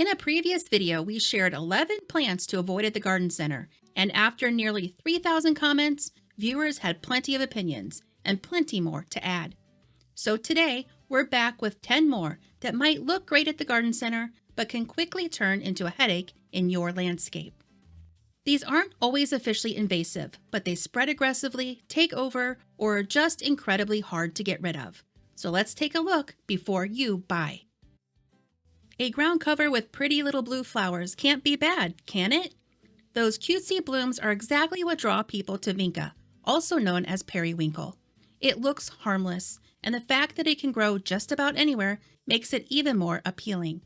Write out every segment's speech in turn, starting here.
In a previous video, we shared 11 plants to avoid at the garden center, and after nearly 3,000 comments, viewers had plenty of opinions and plenty more to add. So today, we're back with 10 more that might look great at the garden center, but can quickly turn into a headache in your landscape. These aren't always officially invasive, but they spread aggressively, take over, or are just incredibly hard to get rid of. So let's take a look before you buy. A ground cover with pretty little blue flowers can't be bad, can it? Those cutesy blooms are exactly what draw people to Vinca, also known as periwinkle. It looks harmless, and the fact that it can grow just about anywhere makes it even more appealing.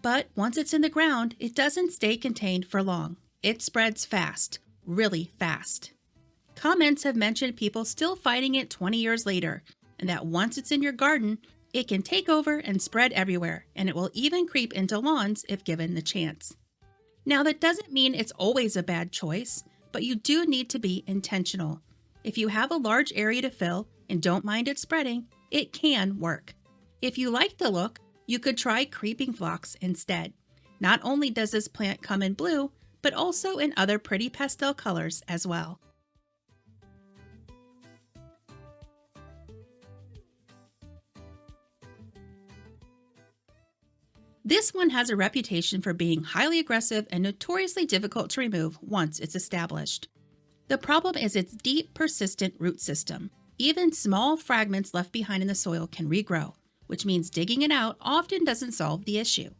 But once it's in the ground, it doesn't stay contained for long. It spreads fast, really fast. Comments have mentioned people still fighting it 20 years later, and that once it's in your garden, it can take over and spread everywhere, and it will even creep into lawns if given the chance. Now, that doesn't mean it's always a bad choice, but you do need to be intentional. If you have a large area to fill and don't mind it spreading, it can work. If you like the look, you could try creeping phlox instead. Not only does this plant come in blue, but also in other pretty pastel colors as well. This one has a reputation for being highly aggressive and notoriously difficult to remove once it's established. The problem is its deep, persistent root system. Even small fragments left behind in the soil can regrow, which means digging it out often doesn't solve the issue.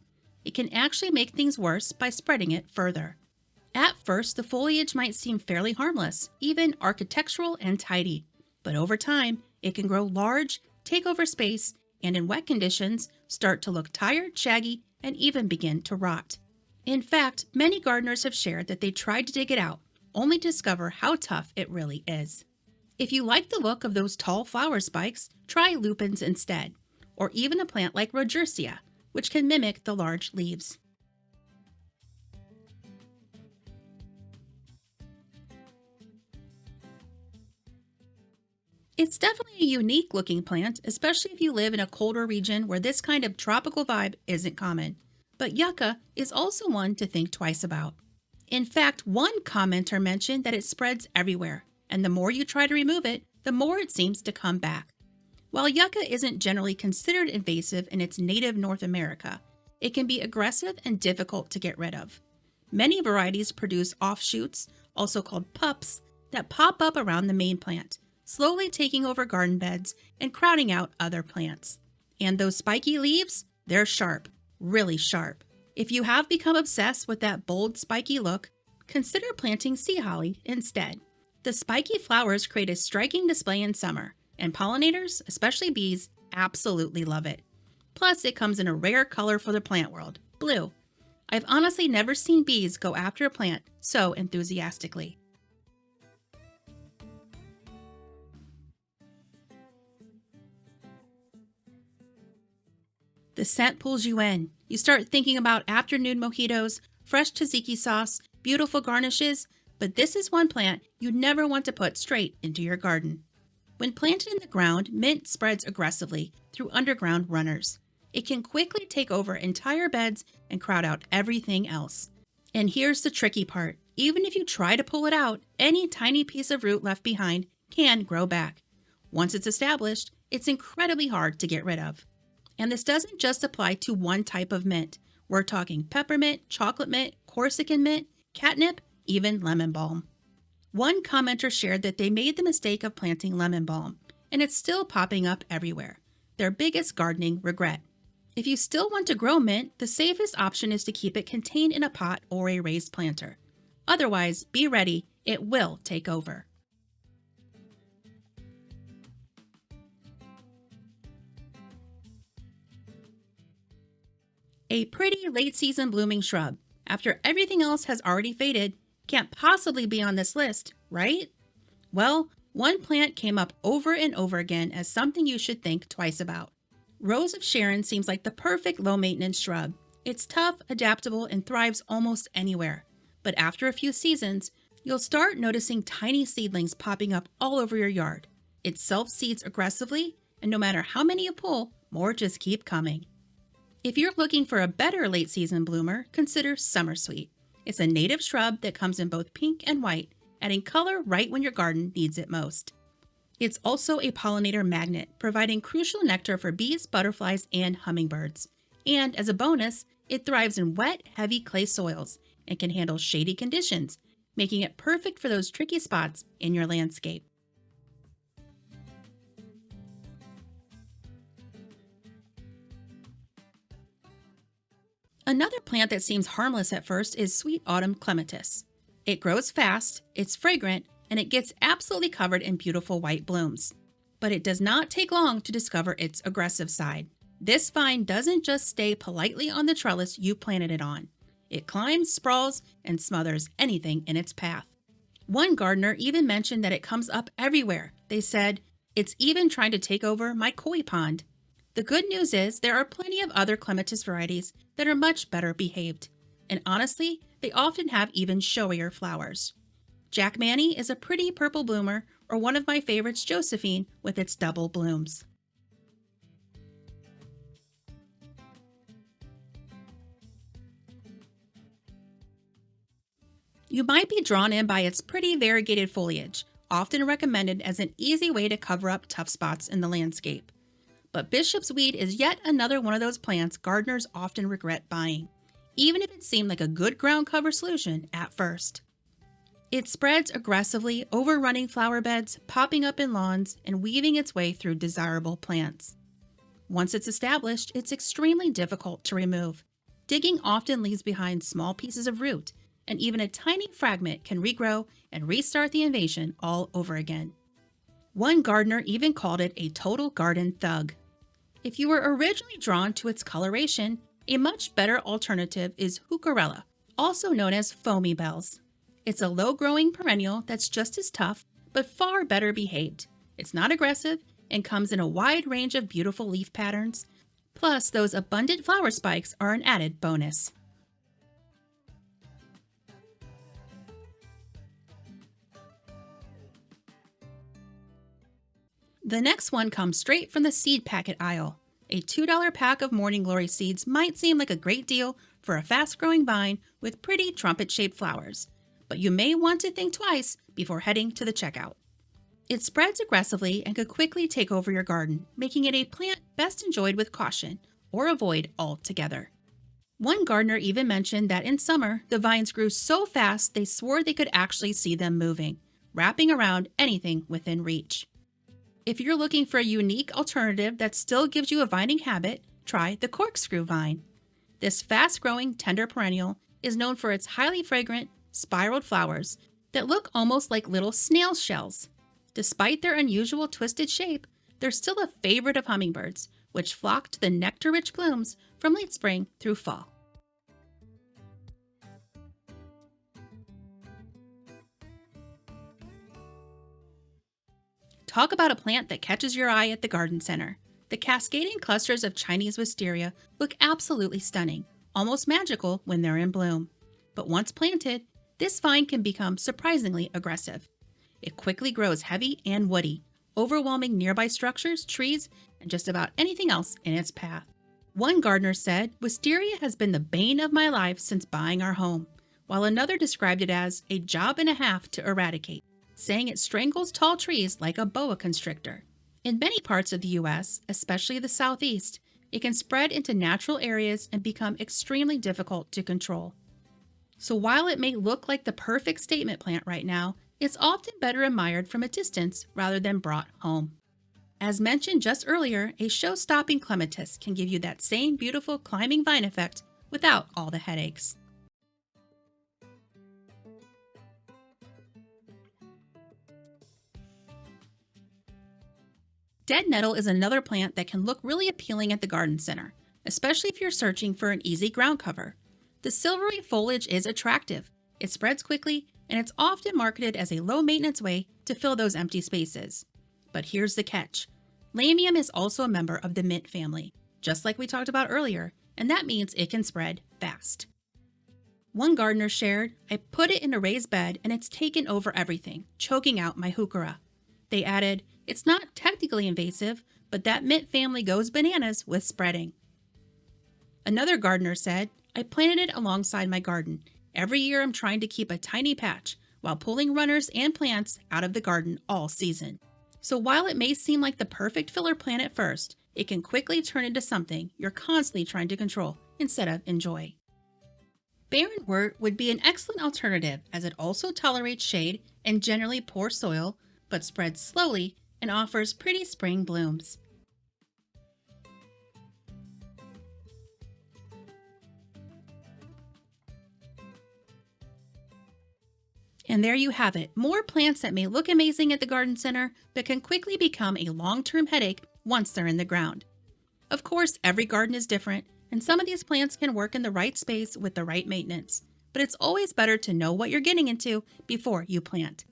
It can actually make things worse by spreading it further. At first, the foliage might seem fairly harmless, even architectural and tidy, but over time, it can grow large, take over space, and in wet conditions, start to look tired, shaggy, and even begin to rot. In fact, many gardeners have shared that they tried to dig it out, only to discover how tough it really is. If you like the look of those tall flower spikes, try lupins instead, or even a plant like Wisteria, which can mimic the large leaves. It's definitely a unique looking plant, especially if you live in a colder region where this kind of tropical vibe isn't common. But Yucca is also one to think twice about. In fact, one commenter mentioned that it spreads everywhere, and the more you try to remove it, the more it seems to come back. While Yucca isn't generally considered invasive in its native North America, it can be aggressive and difficult to get rid of. Many varieties produce offshoots, also called pups, that pop up around the main plant, slowly taking over garden beds and crowding out other plants. And those spiky leaves, they're sharp, really sharp. If you have become obsessed with that bold, spiky look, consider planting sea holly instead. The spiky flowers create a striking display in summer, and pollinators, especially bees, absolutely love it. Plus, it comes in a rare color for the plant world, blue. I've honestly never seen bees go after a plant so enthusiastically. The scent pulls you in. You start thinking about afternoon mojitos, fresh tzatziki sauce, beautiful garnishes, but this is one plant you never want to put straight into your garden. When planted in the ground, mint spreads aggressively through underground runners. It can quickly take over entire beds and crowd out everything else. And here's the tricky part. Even if you try to pull it out, any tiny piece of root left behind can grow back. Once it's established, it's incredibly hard to get rid of. And this doesn't just apply to one type of mint. We're talking peppermint, chocolate mint, Corsican mint, catnip, even lemon balm. One commenter shared that they made the mistake of planting lemon balm, and it's still popping up everywhere. Their biggest gardening regret. If you still want to grow mint, the safest option is to keep it contained in a pot or a raised planter. Otherwise, be ready, it will take over. A pretty late-season blooming shrub, after everything else has already faded, can't possibly be on this list, right? Well, one plant came up over and over again as something you should think twice about. Rose of Sharon seems like the perfect low-maintenance shrub. It's tough, adaptable, and thrives almost anywhere. But after a few seasons, you'll start noticing tiny seedlings popping up all over your yard. It self-seeds aggressively, and no matter how many you pull, more just keep coming. If you're looking for a better late season bloomer, consider Summer Sweet. It's a native shrub that comes in both pink and white, adding color right when your garden needs it most. It's also a pollinator magnet, providing crucial nectar for bees, butterflies, and hummingbirds. And as a bonus, it thrives in wet, heavy clay soils and can handle shady conditions, making it perfect for those tricky spots in your landscape. Another plant that seems harmless at first is sweet autumn clematis. It grows fast, it's fragrant, and it gets absolutely covered in beautiful white blooms. But it does not take long to discover its aggressive side. This vine doesn't just stay politely on the trellis you planted it on. It climbs, sprawls, and smothers anything in its path. One gardener even mentioned that it comes up everywhere. They said, "It's even trying to take over my koi pond." The good news is there are plenty of other clematis varieties that are much better behaved. And honestly, they often have even showier flowers. Jack Manny is a pretty purple bloomer, or one of my favorites, Josephine, with its double blooms. You might be drawn in by its pretty variegated foliage, often recommended as an easy way to cover up tough spots in the landscape. But bishop's weed is yet another one of those plants gardeners often regret buying, even if it seemed like a good ground cover solution at first. It spreads aggressively, overrunning flower beds, popping up in lawns, and weaving its way through desirable plants. Once it's established, it's extremely difficult to remove. Digging often leaves behind small pieces of root, and even a tiny fragment can regrow and restart the invasion all over again. One gardener even called it a total garden thug. If you were originally drawn to its coloration, a much better alternative is Heucherella, also known as foamy bells. It's a low-growing perennial that's just as tough, but far better behaved. It's not aggressive and comes in a wide range of beautiful leaf patterns. Plus, those abundant flower spikes are an added bonus. The next one comes straight from the seed packet aisle. A $2 pack of Morning Glory seeds might seem like a great deal for a fast-growing vine with pretty trumpet-shaped flowers, but you may want to think twice before heading to the checkout. It spreads aggressively and could quickly take over your garden, making it a plant best enjoyed with caution or avoid altogether. One gardener even mentioned that in summer, the vines grew so fast they swore they could actually see them moving, wrapping around anything within reach. If you're looking for a unique alternative that still gives you a vining habit, try the corkscrew vine. This fast-growing, tender perennial is known for its highly fragrant, spiraled flowers that look almost like little snail shells. Despite their unusual twisted shape, they're still a favorite of hummingbirds, which flock to the nectar-rich blooms from late spring through fall. Talk about a plant that catches your eye at the garden center. The cascading clusters of Chinese Wisteria look absolutely stunning, almost magical when they're in bloom. But once planted, this vine can become surprisingly aggressive. It quickly grows heavy and woody, overwhelming nearby structures, trees, and just about anything else in its path. One gardener said, "Wisteria has been the bane of my life since buying our home," while another described it as a job and a half to eradicate, saying it strangles tall trees like a boa constrictor. In many parts of the U.S., especially the Southeast, it can spread into natural areas and become extremely difficult to control. So while it may look like the perfect statement plant right now, it's often better admired from a distance rather than brought home. As mentioned just earlier, a show-stopping clematis can give you that same beautiful climbing vine effect without all the headaches. Deadnettle is another plant that can look really appealing at the garden center, especially if you're searching for an easy ground cover. The silvery foliage is attractive, it spreads quickly, and it's often marketed as a low-maintenance way to fill those empty spaces. But here's the catch. Lamium is also a member of the mint family, just like we talked about earlier, and that means it can spread fast. One gardener shared, "I put it in a raised bed and it's taken over everything, choking out my heuchera." They added, "It's not technically invasive, but that mint family goes bananas with spreading." Another gardener said, I planted it alongside my garden. Every year I'm trying to keep a tiny patch while pulling runners and plants out of the garden all season. So while it may seem like the perfect filler plant at first, it can quickly turn into something you're constantly trying to control instead of enjoy. Barren wort would be an excellent alternative as it also tolerates shade and generally poor soil, but spreads slowly and offers pretty spring blooms. And there you have it, more plants that may look amazing at the garden center, but can quickly become a long-term headache once they're in the ground. Of course, every garden is different, and some of these plants can work in the right space with the right maintenance, but it's always better to know what you're getting into before you plant.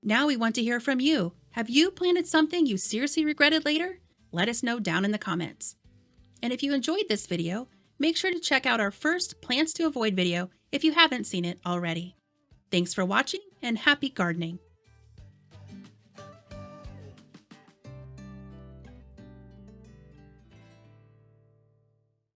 Now we want to hear from you. Have you planted something you seriously regretted later? Let us know down in the comments. And if you enjoyed this video, make sure to check out our first Plants to Avoid video if you haven't seen it already. Thanks for watching and happy gardening!